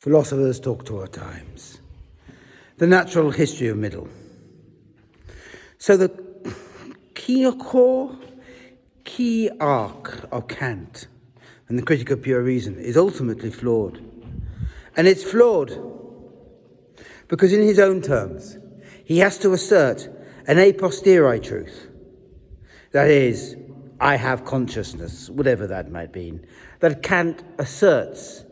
Philosophers talk to our times. The natural history of Myddle. So the key arc of Kant and the Critique of Pure Reason is ultimately flawed. And it's flawed because in his own terms, he has to assert an a posteriori truth. That is, I have consciousness, whatever that might mean, that Kant asserts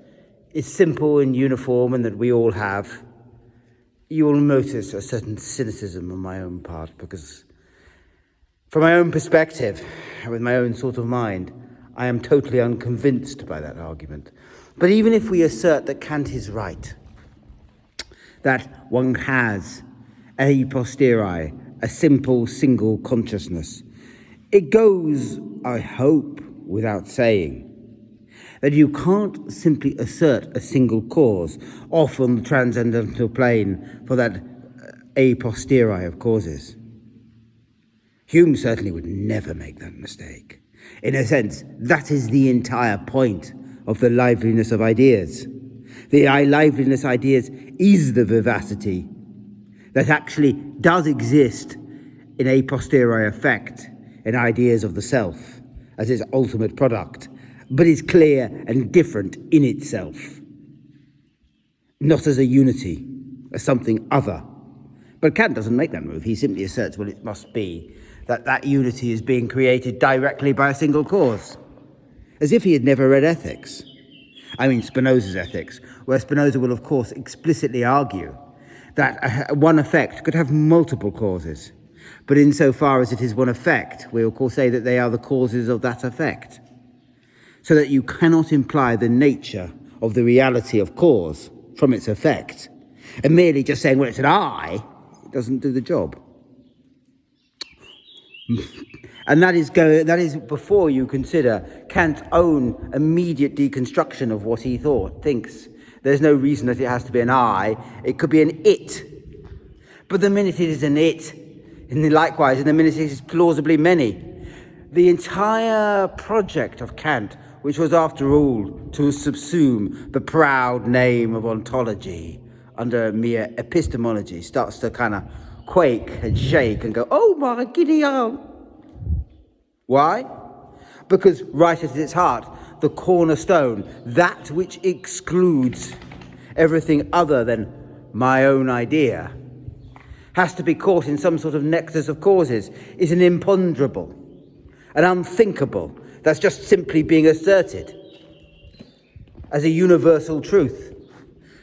is simple and uniform and that we all have. You will notice a certain cynicism on my own part because from my own perspective, with my own sort of mind, I am totally unconvinced by that argument. But even if we assert that Kant is right, that one has a posteriori, a simple single consciousness, it goes, I hope, without saying, that you can't simply assert a single cause off on the transcendental plane for that a posteriori of causes. Hume certainly would never make that mistake. In a sense, that is the entire point of the liveliness of ideas. The liveliness ideas is the vivacity that actually does exist in a posteriori effect in ideas of the self as its ultimate product, but is clear and different in itself, not as a unity, as something other. But Kant doesn't make that move. He simply asserts, well, it must be that unity is being created directly by a single cause, as if he had never read ethics. I mean Spinoza's ethics, where Spinoza will, of course, explicitly argue that one effect could have multiple causes. But insofar as it is one effect, we of course say that they are the causes of that effect. So that you cannot imply the nature of the reality of cause from its effect. And merely just saying, well, it's an I, it doesn't do the job. And that is before you consider Kant's own immediate deconstruction of what he thinks. There's no reason that it has to be an I, it could be an it. But the minute it is an it, and likewise, in the minute it is plausibly many, the entire project of Kant, which was after all to subsume the proud name of ontology under mere epistemology, starts to kind of quake and shake and go, oh my giddy aunt. Why? Because right at its heart, the cornerstone, that which excludes everything other than my own idea, has to be caught in some sort of nexus of causes, is an imponderable, an unthinkable, that's just simply being asserted as a universal truth,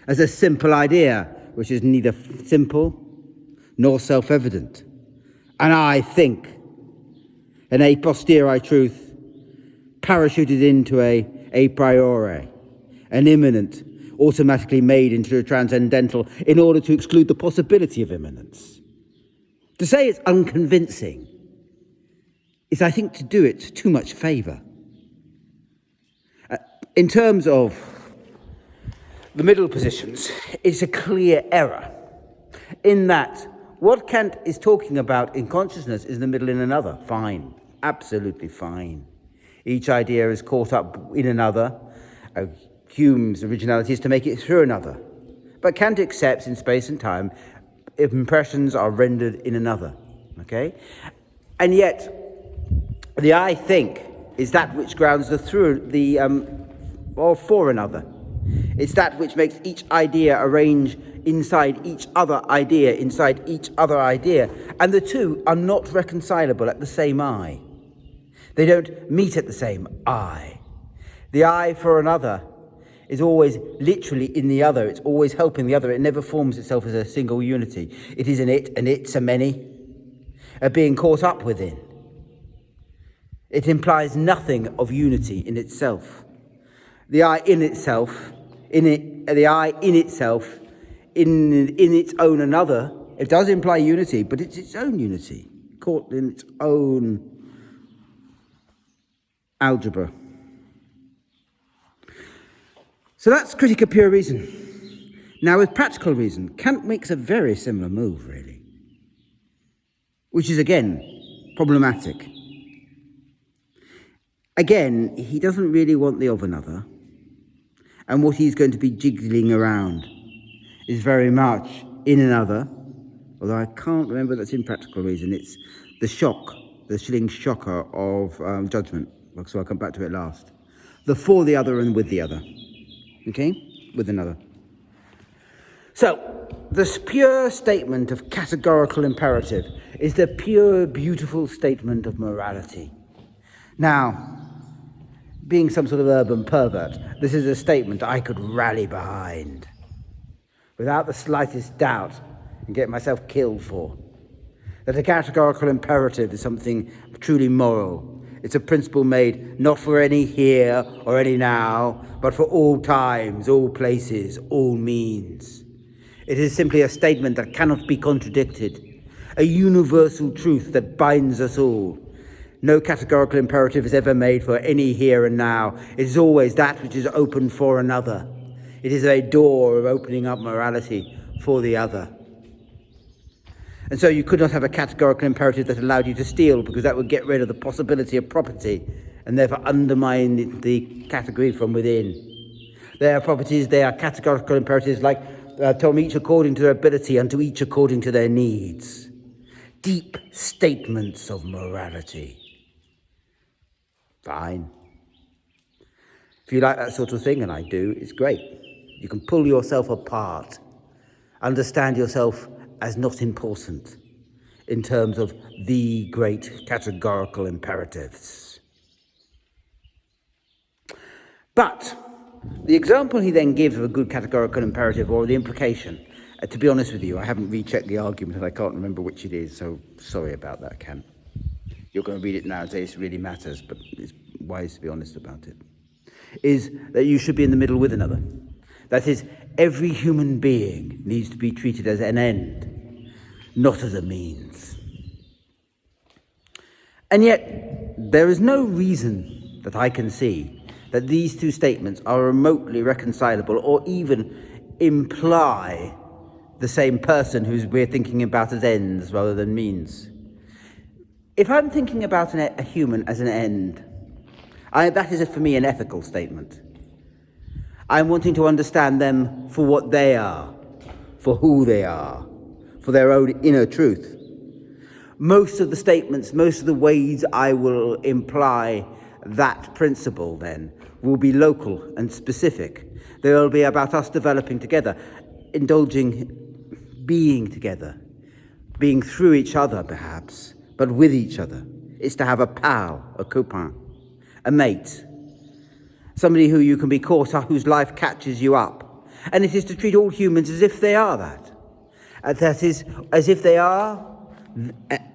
as a simple idea, which is neither simple nor self-evident. And I think an a posteriori truth parachuted into a priori, an immanent, automatically made into a transcendental in order to exclude the possibility of immanence. To say it's unconvincing is, I think, to do it too much favour. In terms of the Myddle positions, it's a clear error in that what Kant is talking about in consciousness is the middle in another. Fine, absolutely fine. Each idea is caught up in another. Hume's originality is to make it through another. But Kant accepts in space and time, impressions are rendered in another. Okay? And yet, the I think is that which grounds the through the or for another. It's that which makes each idea arrange inside each other idea, inside each other idea. And the two are not reconcilable at the same I. They don't meet at the same I. The I for another is always literally in the other. It's always helping the other. It never forms itself as a single unity. It is an it, and it's a many, a being caught up within. It implies nothing of unity in itself. The I in itself, the I in itself, in its own another, it does imply unity, but it's its own unity, caught in its own algebra. So that's Critique of Pure Reason. Now, with practical reason, Kant makes a very similar move, really, which is, again, problematic. Again, he doesn't really want the of another, and what he's going to be jiggling around is very much in another, although I can't remember that's in practical reason. It's the shock, the chilling shocker of judgment. So I'll come back to it last. The for the other and with the other. Okay? With another. So, this pure statement of categorical imperative is the pure, beautiful statement of morality. Now, being some sort of urban pervert, this is a statement I could rally behind without the slightest doubt and get myself killed for. That a categorical imperative is something truly moral. It's a principle made not for any here or any now, but for all times, all places, all means. It is simply a statement that cannot be contradicted, a universal truth that binds us all. No categorical imperative is ever made for any here and now. It is always that which is open for another. It is a door of opening up morality for the other. And so you could not have a categorical imperative that allowed you to steal, because that would get rid of the possibility of property and therefore undermine the category from within. There are properties, they are categorical imperatives like to each according to their ability and to each according to their needs. Deep statements of morality. Fine. If you like that sort of thing, and I do, it's great. You can pull yourself apart, understand yourself as not important in terms of the great categorical imperatives. But the example he then gives of a good categorical imperative, or the implication, to be honest with you, I haven't rechecked the argument and I can't remember which it is, so sorry about that, Ken. You're going to read it now and say it really matters, but it's wise to be honest about it, is that you should be in the middle with another. That is, every human being needs to be treated as an end, not as a means. And yet, there is no reason that I can see that these two statements are remotely reconcilable or even imply the same person who we're thinking about as ends rather than means. If I'm thinking about a human as an end, that is for me an ethical statement. I'm wanting to understand them for what they are, for who they are, for their own inner truth. Most of the statements, most of the ways I will imply that principle then will be local and specific. They will be about us developing together, indulging, being together, being through each other perhaps, but with each other. It's to have a pal, a copain, a mate, somebody who you can be caught up, whose life catches you up. And it is to treat all humans as if they are that. That is, as if they are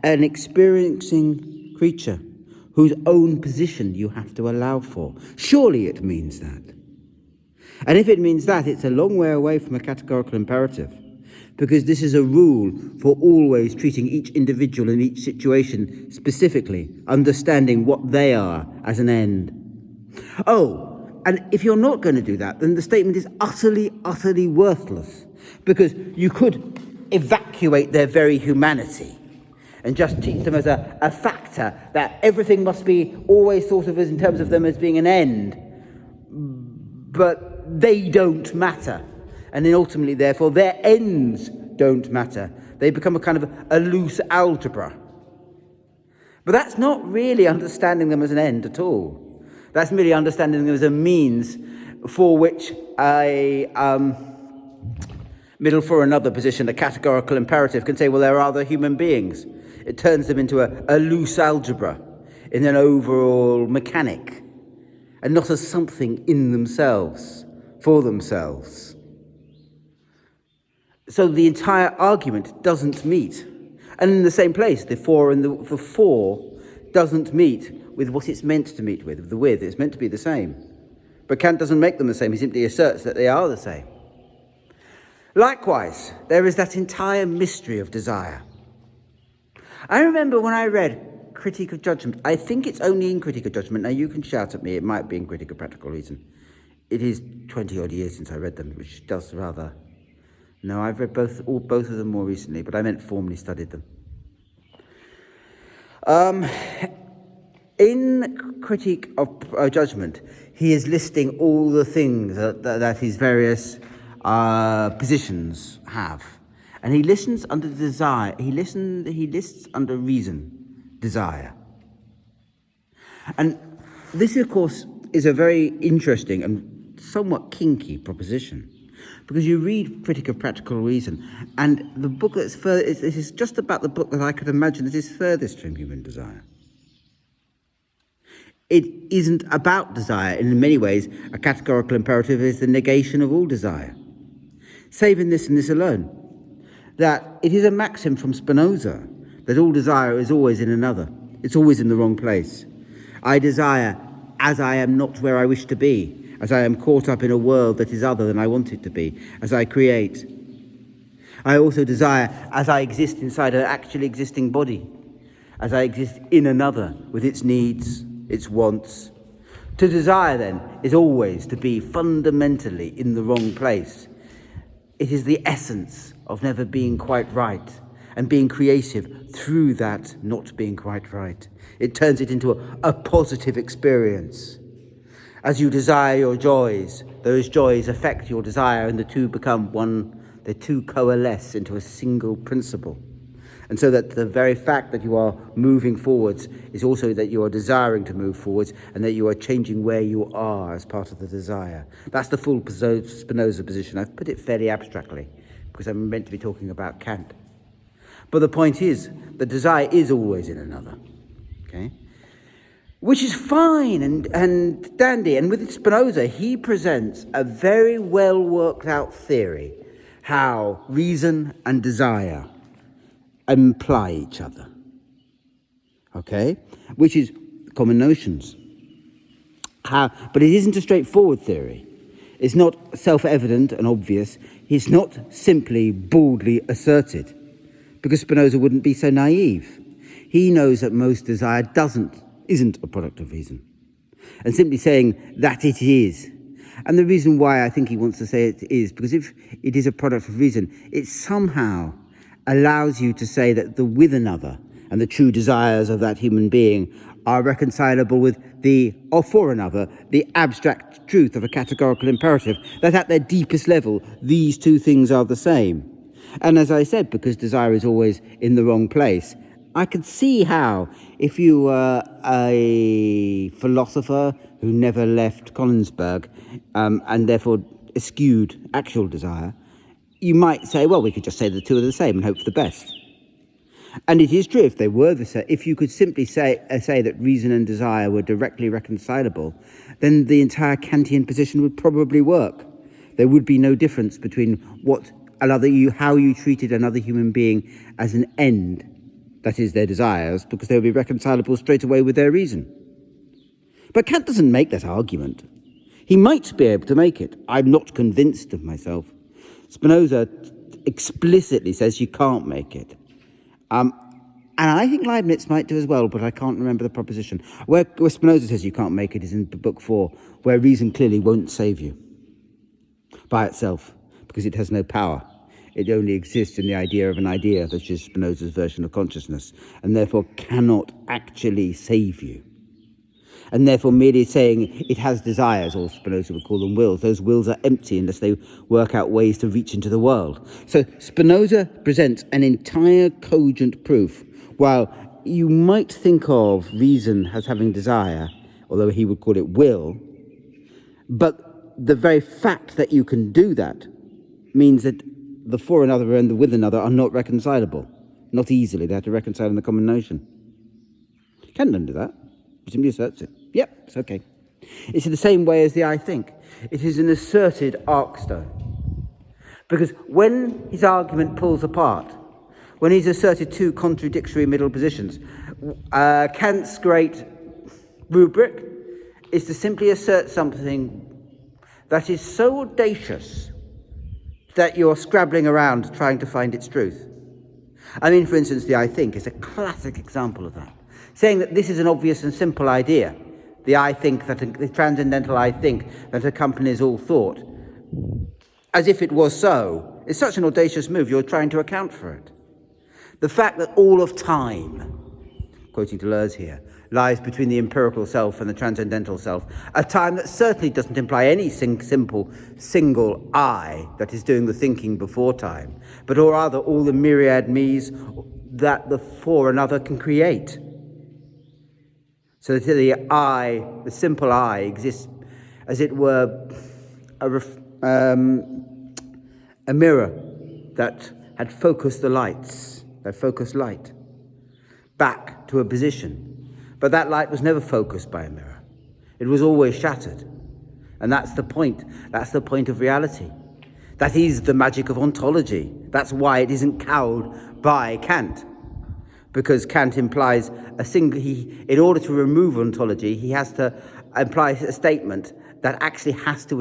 an experiencing creature whose own position you have to allow for. Surely it means that. And if it means that, it's a long way away from a categorical imperative, because this is a rule for always treating each individual in each situation specifically, understanding what they are as an end. Oh, and if you're not going to do that, then the statement is utterly, utterly worthless, because you could evacuate their very humanity and just teach them as a factor that everything must be always thought of as in terms of them as being an end, but they don't matter. And then ultimately, therefore, their ends don't matter. They become a kind of a loose algebra. But that's not really understanding them as an end at all. That's merely understanding them as a means for which Myddle, for another position, a categorical imperative, can say, well, there are other human beings. It turns them into a loose algebra in an overall mechanic, and not as something in themselves, for themselves. So the entire argument doesn't meet. And in the same place, the for and the for doesn't meet with what it's meant to meet with, the with. It's meant to be the same. But Kant doesn't make them the same. He simply asserts that they are the same. Likewise, there is that entire mystery of desire. I remember when I read Critique of Judgment, I think it's only in Critique of Judgment. Now, you can shout at me. It might be in Critique of Practical Reason. It is 20-odd years since I read them, which does rather... No, I've read both of them more recently, but I meant formally studied them. In Critique of Judgment, he is listing all the things that his various positions have. And he listens under desire. He lists under reason, desire. And this, of course, is a very interesting and somewhat kinky proposition, because you read Critique of Practical Reason, and the book that's this is just about the book that I could imagine that is furthest from human desire. It isn't about desire. In many ways, a categorical imperative is the negation of all desire. Save in this and this alone, that it is a maxim from Spinoza that all desire is always in another. It's always in the wrong place. I desire as I am not where I wish to be, as I am caught up in a world that is other than I want it to be, as I create. I also desire as I exist inside an actually existing body, as I exist in another with its needs, its wants. To desire, then, is always to be fundamentally in the wrong place. It is the essence of never being quite right and being creative through that not being quite right. It turns it into a positive experience. As you desire your joys, those joys affect your desire, and the two become one. The two coalesce into a single principle. And so that the very fact that you are moving forwards is also that you are desiring to move forwards, and that you are changing where you are as part of the desire. That's the full Spinoza position. I've put it fairly abstractly because I'm meant to be talking about Kant. But the point is that desire is always in another, okay? Which is fine and dandy. And with Spinoza, he presents a very well worked out theory how reason and desire imply each other, okay? Which is common notions. But it isn't a straightforward theory. It's not self-evident and obvious. It's not simply baldly asserted, because Spinoza wouldn't be so naive. He knows that most desire isn't a product of reason, and simply saying that it is. And the reason why I think he wants to say it is because if it is a product of reason, it somehow allows you to say that the with another and the true desires of that human being are reconcilable with or for another, the abstract truth of a categorical imperative, that at their deepest level, these two things are the same. And as I said, because desire is always in the wrong place, I could see how, if you were a philosopher who never left Königsberg and therefore eschewed actual desire, you might say, well, we could just say the two are the same and hope for the best. And it is true, if they were the same, if you could simply say that reason and desire were directly reconcilable, then the entire Kantian position would probably work. There would be no difference between how you treated another human being as an end, that is their desires, because they would be reconcilable straight away with their reason. But Kant doesn't make that argument. He might be able to make it. I'm not convinced of myself. Spinoza explicitly says you can't make it. And I think Leibniz might do as well, but I can't remember the proposition. Where Spinoza says you can't make it is in Book 4, where reason clearly won't save you by itself, because it has no power. It only exists in the idea of an idea, which is Spinoza's version of consciousness, and therefore cannot actually save you. And therefore merely saying it has desires, or Spinoza would call them wills, those wills are empty unless they work out ways to reach into the world. So Spinoza presents an entire cogent proof. While you might think of reason as having desire, although he would call it will, but the very fact that you can do that means that the for another and the with another are not reconcilable. Not easily. They have to reconcile in the common notion. Kant doesn't do that. He simply asserts it. Yep, it's okay. It's in the same way as the I think. It is an asserted arcstone. Because when his argument pulls apart, when he's asserted two contradictory middle positions, Kant's great rubric is to simply assert something that is so audacious that you're scrabbling around trying to find its truth. I mean, for instance, the I think is a classic example of that. Saying that this is an obvious and simple idea, the transcendental I think that accompanies all thought, as if it was so, is such an audacious move, you're trying to account for it. The fact that all of time, quoting Deleuze here, lies between the empirical self and the transcendental self, a time that certainly doesn't imply any simple single I that is doing the thinking before time, but or rather all the myriad me's that the for another can create. So that the I, the simple I, exists as it were a mirror that had focused the lights, that focused light, back to a position. But that light was never focused by a mirror. It was always shattered. And that's the point. That's the point of reality. That is the magic of ontology. That's why it isn't cowed by Kant. Because Kant implies a single, in order to remove ontology, he has to imply a statement that actually has to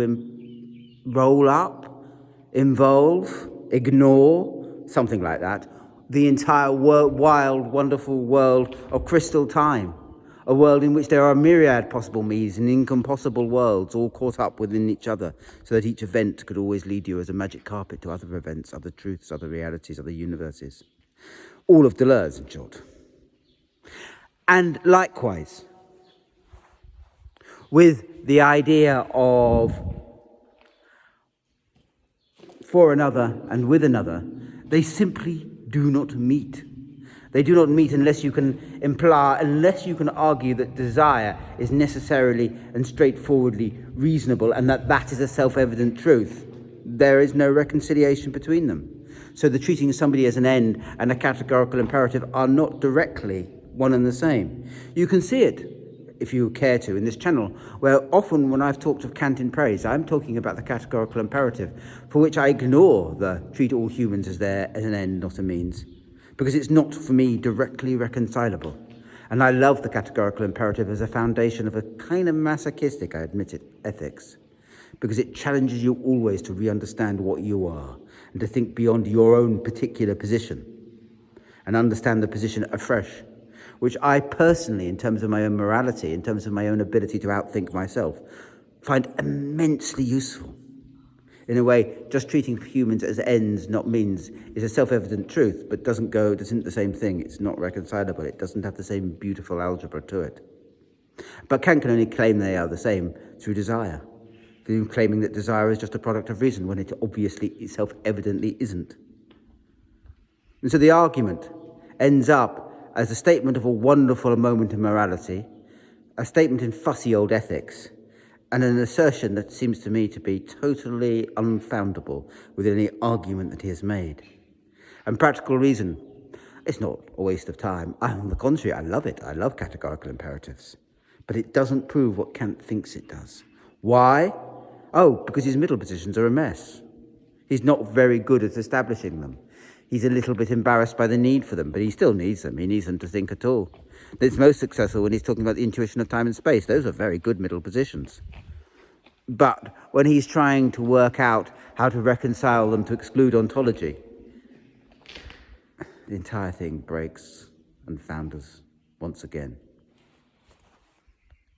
roll up, involve, ignore, something like that, the entire wild, wonderful world of crystal time, a world in which there are myriad possible me's and incompossible worlds all caught up within each other, so that each event could always lead you as a magic carpet to other events, other truths, other realities, other universes. All of Deleuze, in short. And likewise, with the idea of for another and with another, they simply do not meet. They do not meet unless you can argue that desire is necessarily and straightforwardly reasonable and that is a self-evident truth. There is no reconciliation between them. So the treating somebody as an end and a categorical imperative are not directly one and the same. You can see it, if you care to, in this channel, where often when I've talked of Kant in praise, I'm talking about the categorical imperative, for which I ignore the treat all humans as an end, not a means, because it's not, for me, directly reconcilable. And I love the categorical imperative as a foundation of a kind of masochistic, I admit it, ethics, because it challenges you always to re-understand what you are and to think beyond your own particular position and understand the position afresh, which I personally, in terms of my own morality, in terms of my own ability to outthink myself, find immensely useful. In a way, just treating humans as ends, not means, is a self-evident truth, but isn't the same thing. It's not reconcilable. It doesn't have the same beautiful algebra to it. But Kant can only claim they are the same through desire, through claiming that desire is just a product of reason when it obviously, self-evidently isn't. And so the argument ends up as a statement of a wonderful moment in morality, a statement in fussy old ethics, and an assertion that seems to me to be totally unfoundable with any argument that he has made. And practical reason, it's not a waste of time. On the contrary, I love it. I love categorical imperatives. But it doesn't prove what Kant thinks it does. Why? Oh, because his middle positions are a mess. He's not very good at establishing them. He's a little bit embarrassed by the need for them, but he still needs them. He needs them to think at all. It's most successful when he's talking about the intuition of time and space. Those are very good middle positions. But when he's trying to work out how to reconcile them to exclude ontology, the entire thing breaks and founders once again.